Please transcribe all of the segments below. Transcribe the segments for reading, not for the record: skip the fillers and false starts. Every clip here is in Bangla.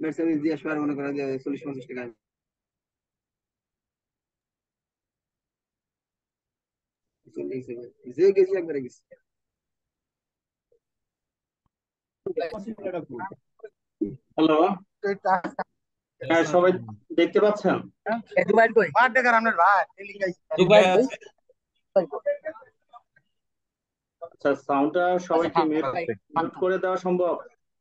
মের্সিডিজ দিয়ে আসবে আর মনে করেন যে 40-50 টাকা। চলে গেছে ভাই। যে গেছি একবারে গেছি। হ্যালো। হ্যাঁ, সবাই দেখতে পাচ্ছেন? জুবাইর কই? আচ্ছা, সাউন্ডটা সবাই কি মিউট মিউট করে দেওয়া সম্ভব?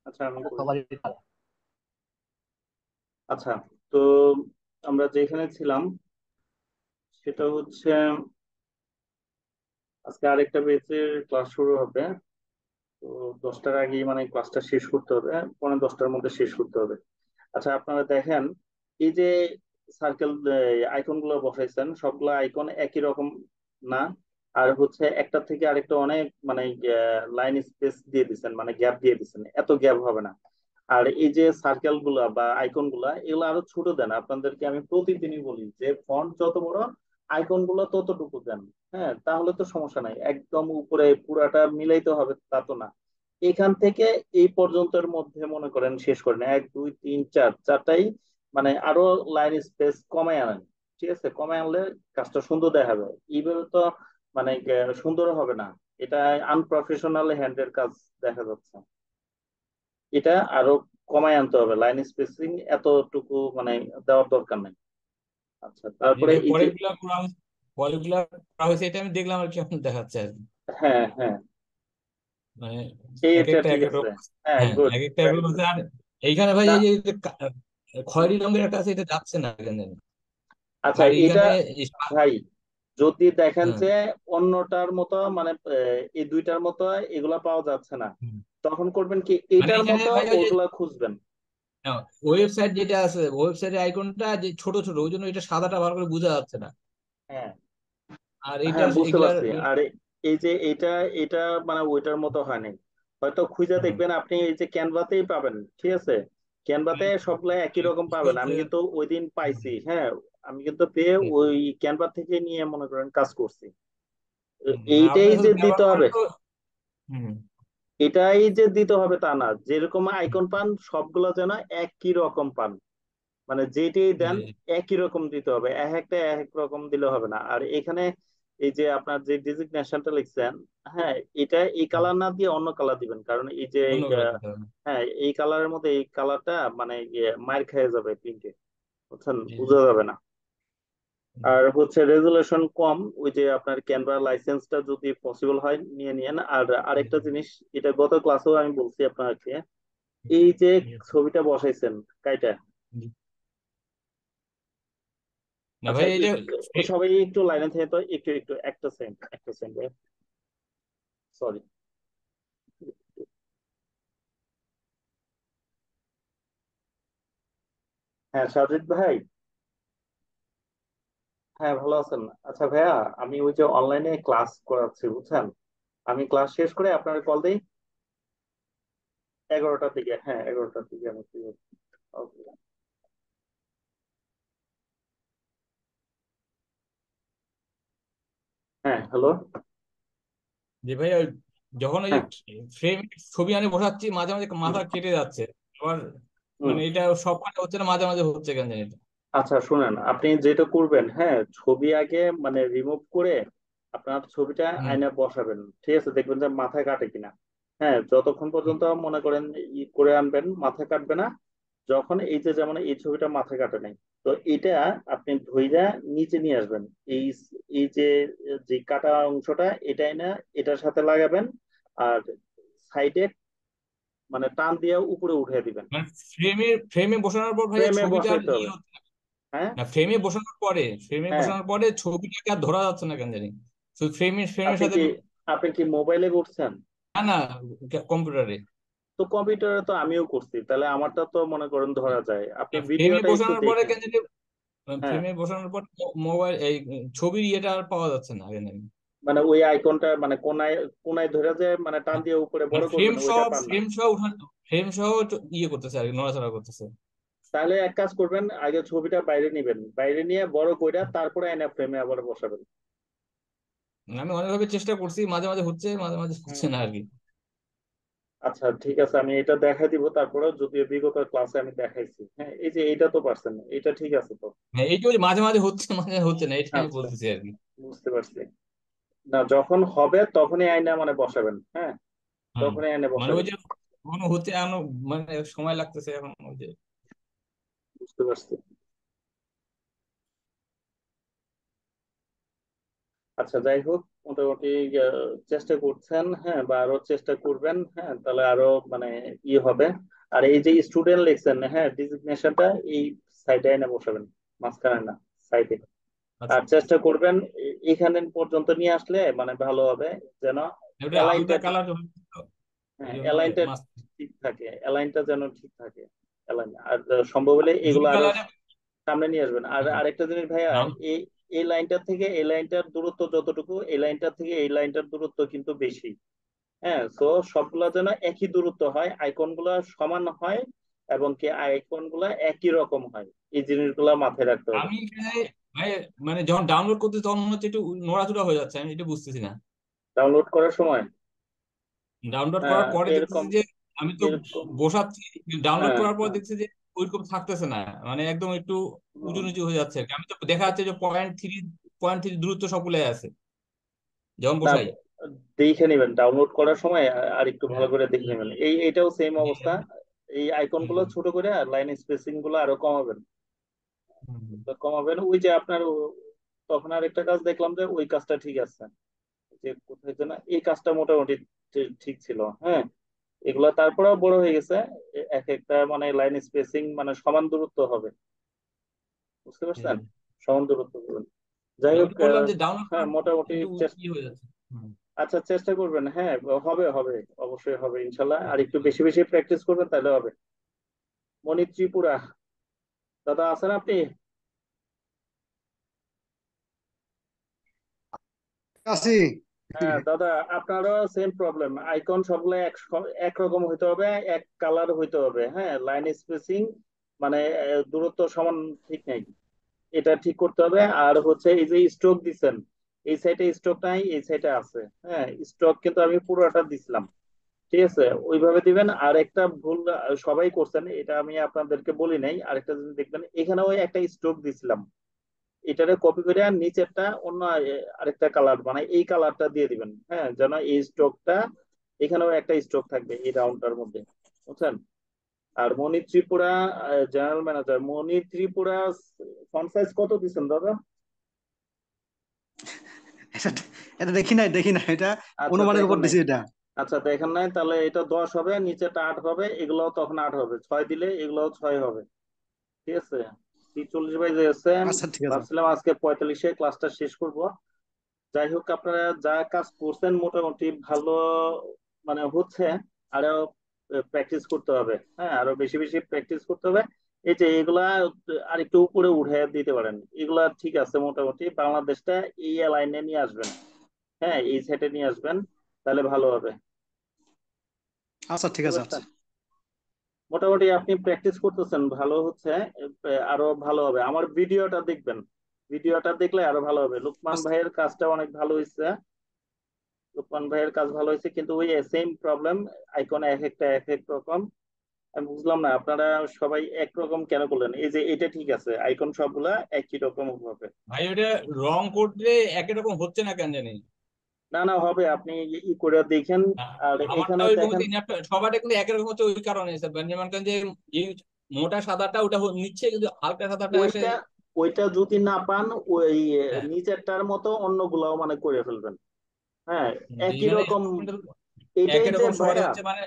আচ্ছা, আমি করে দিই। আচ্ছা, তো আমরা যেখানে ছিলাম সেটা হচ্ছে আজকে আরেকটা ব্যাচের ক্লাস শুরু হবে। তো 10টার আগেই মানে ক্লাসটা শেষ করতে হবে, 9:45-10টার মধ্যে শেষ করতে হবে। আচ্ছা, আপনারা দেখেন, এই যে সার্কেল আইকন গুলো বসাইছেন, সবগুলো আইকন একই রকম না। আর হচ্ছে একটা থেকে আরেকটা অনেক মানে লাইন স্পেস দিয়ে দিচ্ছেন, মানে গ্যাপ দিয়ে দিচ্ছেন, এত গ্যাপ হবে না। আর এই যে সার্কেল গুলা বা আইকন গুলা এগুলো আরো ছোট দেন। আপনাদেরকে আমি প্রতিদিনই বলি যে ফন্ট যত বড়, আইকন গুলো ততটুকু দেন। হ্যাঁ, তাহলে তো সমস্যা নাই। একদম উপরে পুরাটা মিলাইতে হবে তা তো না। এখান থেকে এই পর্যন্তের মধ্যে মনে করেন শেষ করেন, 1 2 3 4 চারটাই মানে আরো লাইন স্পেস কমায় আনেন। ঠিক আছে, কমায় আনলে কাজটা সুন্দর দেখাবে। এইভাবে তো মানে সুন্দর হবে না। এটা আনপ্রফেশনাল হ্যান্ডের কাজ দেখা যাচ্ছে। এটা আরো কমায় আনতে হবে, লাইন স্পেসিং এতটুকু মানে দেওয়ার দরকার নেই। আচ্ছা, জি তারপরে ভাই, এই যে পরেরগুলা করা হয়েছে, এটা আমি দেখলাম আর কি এখন দেখাচ্ছে আর কি। হ্যাঁ, হ্যাঁ, মানে এক এইটা একটা ঠিক এক এক আছে। রকম। হ্যাঁ, হ্যাঁ, গুড, এক একটা এক ভেরি রকম গুড। আছে। আর এইখানে ভাই না, এই যে খয়েরি রঙের একটা আছে, এটা যাচ্ছে না এখানে। আচ্ছা, আর এটা এইখানে ভাই যদি দেখেন হ্যাঁ, যে অন্যটার মতো মানে এই দুইটার মতো এগুলা পাওয়া যাচ্ছে না, হুম। তখন করবেন কি মানে এইটার এখানে মতো ভাই ওই যে ওগুলা খুঁজবেন। ওয়েবসাইট যেটা আছে, ওয়েবসাইটের আইকনটা যে ছোট ছোট, ওই জন্য এটা সাদাটা ভালো করে বোঝা যাচ্ছে না। হ্যাঁ, আর হ্যাঁ, এইটার বুঝতে এগুলার পারছি। আর এই যে এটা এটা মানে ওইটার মতো হয় নাই। হয়তো খুঁজে হুম, দেখবেন আপনি এই যে ক্যানভাতেই পাবেন। ঠিক আছে, ক্যানভাতে সবগুলো একই রকম পাবেন। আমি কিন্তু ওই দিন পাইছি। হ্যাঁ, আমি কিন্তু পেয়ে ওই ক্যানভা থেকে নিয়ে মনে করেন কাজ করছি। আপনি এইটাই যে শুধু ব্যবহার দিতে করেন হবে, তো। হুম, এটাই যে দিতে হবে তা না। যেরকম আইকন পান সবগুলো যেন একই রকম পান। মানে যেটাই দেন জি, একই রকম দিতে হবে, এক একটা এক এক রকম দিলে হবে না। আর এখানে এই যে আপনার যে ডিজিগনেশনটা লিখছেন, হ্যাঁ, এটা এই হুম, কালার না দিয়ে অন্য কালার দিবেন। কারণ এই যে অন্য করে দিতে হবে। হ্যাঁ, এই কালারের মধ্যে এই কালারটা মানে মার খেয়ে যাবে প্রিন্টে, বুঝছেন, জি, জি, বোঝা যাবে না। হুম, আর হচ্ছে রেজুলেশন কম, ওই যে আপনার ক্যানভা লাইসেন্সটা যদি পসিবল হয় নিয়ে নিয়েন। আর আরেকটা হুম, জিনিস, এটা গত ক্লাসেও আমি বলছি আপনাকে, এই যে হুম, ছবিটা বসাইছেন কাইটা। হুম। না আচ্ছা, ভাই, এই যে সবাই একটু লাইনে থেকে তো একটু একটু একটা সেকেন্ড সরি। হ্যাঁ, সাজিদ ভাই। হ্যাঁ, ভালো আছেন? আচ্ছা ভাইয়া, আমি ওই যে অনলাইনে ক্লাস করাচ্ছি, বুঝছেন। আমি ক্লাস শেষ করে আপনার কল দিই 11টার দিকে। হ্যাঁ, 11টার দিকে আমি free হচ্ছি। Okay. হ্যাঁ, হ্যালো। যে ভাই যখন ওই যে হ্যাঁ। ফ্রেম ছবি আনি বসাচ্ছি, মাঝে মাঝে মাথা কেটে যাচ্ছে। আবার হুম। মানে এটা সব কাজে হচ্ছে না, মাঝে মাঝে হচ্ছে কেন জানি এটা। আচ্ছা, শুনেন, আপনি যেটা করবেন, হ্যাঁ, ছবি আগে মানে রিমুভ করে আপনার ছবিটা হুম, আয়না বসাবেন। ঠিক আছে, দেখবেন যে মাথায় কাটে কিনা। হ্যাঁ, যতক্ষণ হুম, পর্যন্ত মনে করেন করে আনবেন মাথায় কাটবে না। যখন এই যে যেমন এই ছবিটা মাথায় কাটে নাই, তো এটা আপনি ধইরা নিচে নিয়ে আসবেন। এই এই যে যে কাটা অংশটা এটাই না, এটার সাথে লাগাবেন। আর সাইডে মানে টান দিয়ে উপরে উঠিয়ে দিবেন। মানে ফ্রেমে বসানোর পর ভাই ফ্রেমে ছবিটার বসাইতে হবে। হচ্ছে হ্যাঁ, না। ফ্রেমে হ্যাঁ। বসানোর পরে ছবিটাকে আর ধরা যাচ্ছে না কেন জানি। শুধু ফ্রেমের আপনি সাথে। কি আপনি কি মোবাইলে করছেন? না না, কম্পিউটারে। তো কম্পিউটারে তো আমিও করছি, তাহলে আমারটা তো মনে করেন ধরা যায়। আপনি ফ্রেমে ভিডিওটা একটু বসানোর পরে দেখেন। কেন জানি, হ্যাঁ, ফ্রেমে বসানোর পর মোবাইল এই ছবির ইয়েটা আর পাওয়া যাচ্ছে না কেন জানি। মানে ওই আইকনটা মানে কোনায় কোনায় ধরে যায়, মানে টান দিয়ে উপরে মানে বড় করবেন, ওইটা পান না। ফ্রেম সহ ইয়ে করতেছে আর কি, নড়াচড়া করতেছে। তাহলে এক কাজ করবেন, আগে ছবিটা বাইরে নিবেন, বাইরে নিয়ে বড় কইরা তারপরে আয়না ফ্রেমে আবার বসাবেন। আমি অনেকভাবে চেষ্টা করছি, মাঝে মাঝে হচ্ছে, মাঝে মাঝে হচ্ছে হুম, না আর কি। আচ্ছা ঠিক আছে, আমি এটা দেখাই দিব, তারপরেও যদিও বিগত ক্লাসে আমি দেখাইছি। হ্যাঁ, এই যে এটা তো পারছেন না, এটা ঠিক আছে তো? হ্যাঁ, এইটা ওই মাঝে মাঝে হচ্ছে, মাঝে মাঝে হচ্ছে না, এটা আমি আচ্ছা, বলতেছি আর কি। বুঝতে পারছি। না, যখন হবে তখনই আইনা মানে বসাবেন, হ্যাঁ, হ্যাঁ, তখনই আইনে মানে ওই বসাবেন। যে এখনো হচ্ছে, এখনো মানে সময় লাগতেছে এখন ওই যে। বুঝতে পারছি। আচ্ছা যাই হোক, মোটামুটি চেষ্টা করছেন, হ্যাঁ, বা আরো চেষ্টা করবেন, হ্যাঁ, তাহলে আরো মানে হবে। আর এই যে স্টুডেন্ট লিখছেন, হ্যাঁ, ডিজিগনেশনটা এই সাইডে এনে বসাবেন, মাঝখানে না, সাইডে। আচ্ছা, আর চেষ্টা করবেন এখানে পর্যন্ত নিয়ে আসলে মানে ভালো হবে, যেন ওটা অ্যালাইনটা হালকা ঠিক, কালার, হ্যাঁ এই জন্য অ্যালাইনটা মাছ ঠিক থাকে, অ্যালাইনটা যেন ঠিক থাকে, অ্যালাইন। আর সম্ভব হলে নীল এগুলো আরো কালারে। সামনে নিয়ে আসবেন। আর আরেকটা জিনিস ভাইয়া, নাম। এই এই লাইনটা থেকে এই লাইনটার দূরত্ব যতটুকু, এই লাইনটা থেকে এই লাইনটার দূরত্ব কিন্তু বেশি। হ্যাঁ, তো সবগুলা যেন একই দূরত্ব হয়, আইকন গুলা সমান হয়, এবং কি আইকন গুলা একই রকম হয়, এই জিনিসগুলা মাথায় রাখতে হবে। আমি এখানে ভাই, মানে যখন ডাউনলোড করতে তখন মনে হচ্ছে একটু নড়াচড়া হয়ে যাচ্ছে, আমি এটা বুঝতেছি না। ডাউনলোড করার সময় ডাউনলোড করার পরে দেখতেছি এরকম যে আমি তো এরকম বসাচ্ছি, ডাউনলোড হ্যাঁ করার পর হ্যাঁ দেখছি যে ওইরকম থাকতেছে না, মানে একদম একটু উঁচু হুম, নিচু হয়ে যাচ্ছে আর কি। আমি তো দেখা যাচ্ছে যে পয়েন্ট থ্রি দূরত্ব সবগুলো আছে যখন না, বসাই। দেখে নেবেন ডাউনলোড করার সময়, আর একটু ভালো হ্যাঁ। করে দেখে নেবেন। এইটাও সেম অবস্থা। এই আইকন গুলো হুম, ছোট করে আর লাইন স্পেসিং গুলো আরো কমাবেন। হুম, তো কমাবেন, ওই যে আপনার তখন আর একটা কাজ দেখলাম যে ওই কাজটা ঠিক আছে, যে কোথায় যেন এই কাজটা মোটামুটি ঠিক ছিল, হ্যাঁ। এগুলা তারপরেও বড় হয়ে গেছে, এক একটা মানে লাইন স্পেসিং মানে সমান দূরত্ব হবে, বুঝতে পারছেন, হুম। সমান দূরত্ব করবেন। যাই হোক, ওইটা বললাম যে ডাউনলোড হ্যাঁ করার পর মোটামুটি একটু ই হয়ে যাচ্ছে। হুম। আচ্ছা চেষ্টা করবেন, হ্যাঁ, হবে হবে, অবশ্যই হবে ইনশাল্লাহ। আর একটু বেশি বেশি প্র্যাকটিস করবেন তাহলে হবে। মণি ত্রিপুরা, দাদা আছেন আপনি? আছি। হ্যাঁ দাদা, আপনারও সেম প্রবলেম, আইকন সবগুলো একরকম হইতে হবে, এক কালার হইতে হবে, হ্যাঁ, লাইন স্পেসিং মানে দূরত্ব সমান ঠিক নাই, এটা ঠিক করতে হবে। আর হচ্ছে এই যে স্ট্রোক দিচ্ছেন, এই সাইডে স্ট্রোক নাই, এই সাইডে আছে, হ্যাঁ, স্ট্রোক কিন্তু আমি পুরোটা দিছিলাম, ঠিক আছে, ওইভাবে দিবেন। আর একটা ভুল সবাই করছেন, এটা আমি আপনাদেরকে বলি নাই, আরেকটা জিনিস দেখবেন, এখানে ওই একটা স্ট্রোক দিছিলাম, এটারে কপি করে আর নিচেরটা অন্য আরেকটা কালার মানে এই কালারটা দিয়ে দিবেন, হ্যাঁ, যেন এই স্ট্রোকটা এখানেও একটা স্ট্রোক থাকবে এই রাউন্ডটার মধ্যে, বুঝছেন। আর মণি ত্রিপুরা, জেনারেল ম্যানেজার মণি ত্রিপুরা, ফন্ট সাইজ কত দিচ্ছেন দাদা? এটা এটা দেখি নাই এটা আচ্ছা অনুমানের উপর দেখেন নাই, দিছি এটা। আচ্ছা দেখেন নাই, তাহলে এটা 10 হবে, নিচেটা 8 হবে, এগুলোও তখন 8 হবে, 6 দিলে এগুলোও 6 হবে, ঠিক আছে। 43 বাজে গেছে, আচ্ছা ঠিক আছে। ভাবছিলাম আজকে 45-এ ক্লাসটা শেষ করব। যাই হোক, আপনারা যা কাজ করছেন মোটামুটি ভালো মানে হচ্ছে, আরো প্র্যাকটিস করতে হবে, হ্যাঁ, আরো বেশি বেশি প্র্যাকটিস করতে হবে। এই যে এগুলা আর একটু উপরে উঠে দিতে পারেন, এগুলা ঠিক আছে, মোটামুটি বাংলাদেশটা এই লাইনে নিয়ে আসবেন, হ্যাঁ, এই সেটে নিয়ে আসবেন, তাহলে ভালো হবে, আচ্ছা ঠিক বুঝতে আছে। আচ্ছা পারছেন। মোটামুটি আপনি প্র্যাকটিস করতেছেন, ভালো হচ্ছে, আরো ভালো হবে। আমার ভিডিওটা দেখবেন, ভিডিওটা দেখলে আরো ভালো হবে। লুকমান আচ্ছা ভাইয়ের কাজটা অনেক ভালো হয়েছে, লুকমান ভাইয়ের কাজ ভালো হয়েছে, কিন্তু ওই সেম প্রবলেম, আইকন এক একটা এক এক রকম। আমি বুঝলাম না আপনারা সবাই একরকম কেন করলেন, এই যে এটা ঠিক আছে, আইকন সবগুলা একই রকম হবে। ভাই ওটা রং করলে একই রকম হচ্ছে না কেন জানি। না না, হবে, আপনি ই করে দেখেন। আর আমারটা এখানে ওই দেখেন, বলতে সবারটা কিন্তু একই রকম হচ্ছে, ওই কারণে যেমন করেন যে এই মোটা সাদাটা ওটা নিচ্ছে, কিন্তু হালকা সাদাটা আসে। ওইটা ওইটা যদি না পান, ওই হ্যাঁ, নিচেরটার মতো অন্যগুলাও মানে করে ফেলবেন, হ্যাঁ, একই মানে রকম। এটাই একই যে রকম সবারই ভাইয়া, হচ্ছে মানে।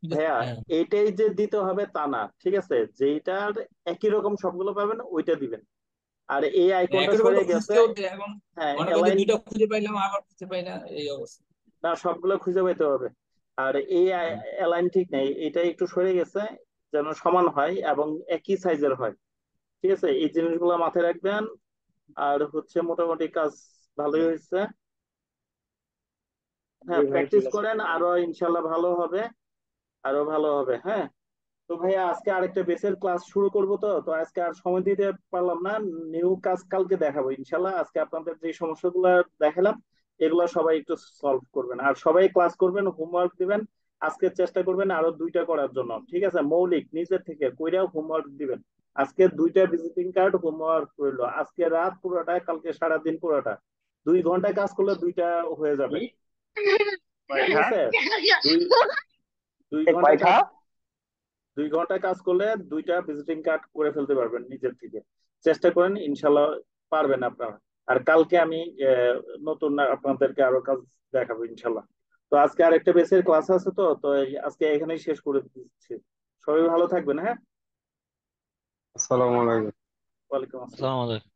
ভাইয়া হ্যাঁ, এটাই যে দিতে হবে তা না, ঠিক আছে, যেইটার একই রকম সবগুলো পাবেন ওইটা দিবেন। আর এই আইকনটা একই রকম সরে তো গেছে, খুঁজতে হচ্ছে এখন। হ্যাঁ মনে করেন যে অ্যালাইন, দুইটা খুঁজে পাইলাম, আবার খুঁজে পাই না, এই অবস্থা। না সবগুলো খুঁজে পেতে হবে। আর এই অ্যালাইন ঠিক নেই, এটা একটু সরে গেছে, যেন সমান হয় এবং একই সাইজের হয়, ঠিক আছে, এই জিনিসগুলো মাথায় রাখবেন। আর হচ্ছে মোটামুটি কাজ ভালোই হয়েছে, জি হ্যাঁ, ভাই ঠিক প্র্যাকটিস আছে। করেন, আরো ইনশাল্লাহ ভালো হবে, আরো ভালো হবে, হ্যাঁ। তো ভাইয়া আজকে আরেকটা বেসের ক্লাস শুরু করবো, তো তো আজকে আর সময় দিতে পারলাম না, নিউ কাজ কালকে দেখাবো ইনশাল্লাহ। আজকে আপনাদের যে সমস্যাগুলো দেখালাম, এগুলো সবাই একটু সলভ করবেন, আর সবাই ক্লাস করবেন, হোমওয়ার্ক দিবেন। আজকে চেষ্টা করবেন আরো 2টা করার জন্য, ঠিক আছে? মৌলিক নিজের থেকে কইরাও হোমওয়ার্ক দিবেন। আজকে 2টা ভিজিটিং কার্ড হোমওয়ার্ক করলো, আজকে রাত পুরোটা, কালকে সারাদিন পুরোটা। 2 ঘন্টায় কাজ করলে 2টা হয়ে যাবে, ঠিক আছে? দুই দুই ঘন্টায় কাজ 2 ঘন্টায় কাজ করলে 2টা ভিজিটিং কার্ড করে ফেলতে পারবেন নিজের থেকে। চেষ্টা করেন, ইনশাল্লাহ পারবেন আপনারা। আর কালকে আমি নতুন আপনাদেরকে আরো কাজ দেখাবো ইনশাল্লাহ। তো আজকে আরেকটা বেসের ক্লাস আছে, তো আজকে এখানেই শেষ করে দিচ্ছি। সবাই ভালো থাকবেন, হ্যাঁ। আসসালামু আলাইকুম। ওয়ালাইকুম আসসালাম। আসসালামু আলাইকুম।